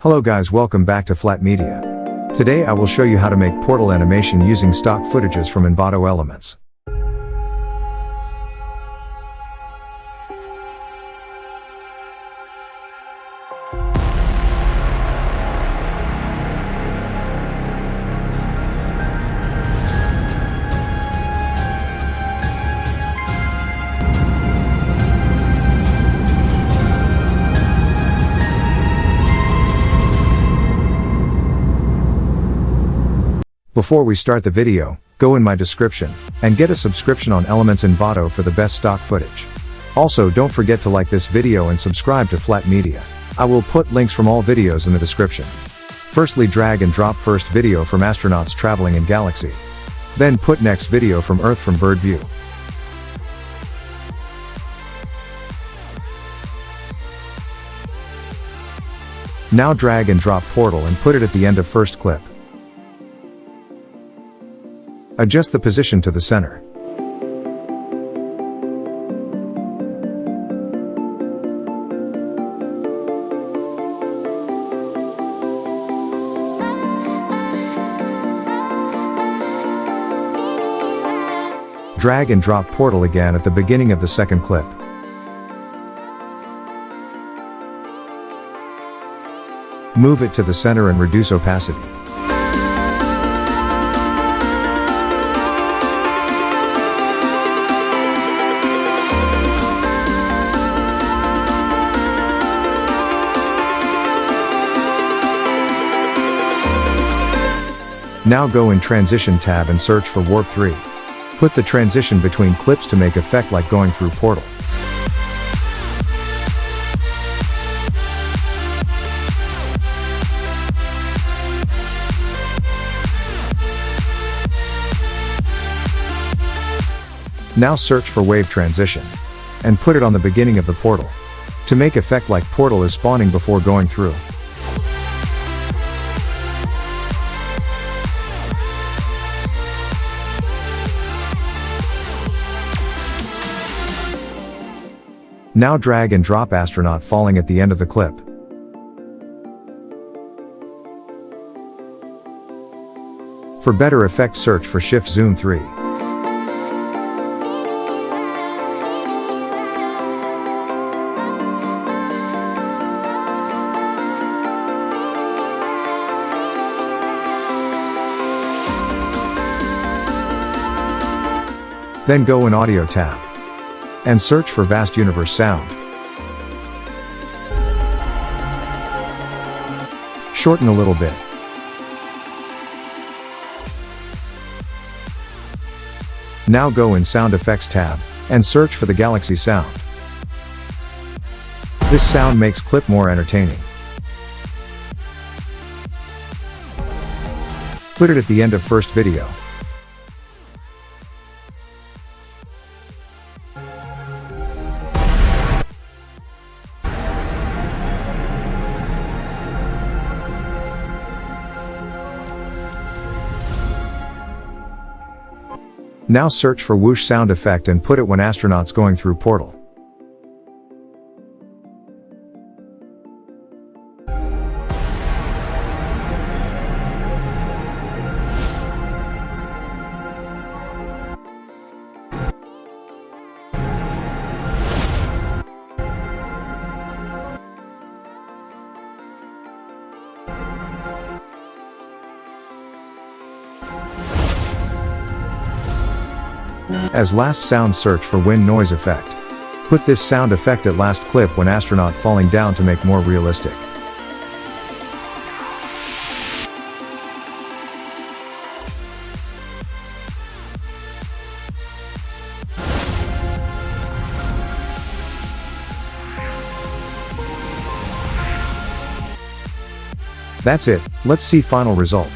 Hello guys, welcome back to Flat Media. Today I will show you how to make portal animation using stock footages from Envato Elements. Before we start the video, go in my description, and get a subscription on Elements Envato for the best stock footage. Also, don't forget to like this video and subscribe to Flat Media. I will put links from all videos in the description. Firstly, drag and drop first video from astronauts traveling in galaxy. Then put next video from Earth from bird view. Now drag and drop portal and put it at the end of first clip. Adjust the position to the center. Drag and drop portal again at the beginning of the second clip. Move it to the center and reduce opacity. Now go in Transition tab and search for Warp 3. Put the transition between clips to make effect like going through portal. Now search for Wave Transition, and put it on the beginning of the portal, to make effect like portal is spawning before going through. Now drag and drop astronaut falling at the end of the clip. For better effect, search for Shift Zoom 3. Then go in Audio tab and search for Vast Universe Sound. Shorten a little bit. Now go in Sound Effects tab, and search for the Galaxy sound. This sound makes clip more entertaining. Put it at the end of first video. Now search for whoosh sound effect and put it when astronauts going through portal. As last sound, search for wind noise effect. Put this sound effect at last clip when astronaut falling down to make more realistic. That's it, let's see final result.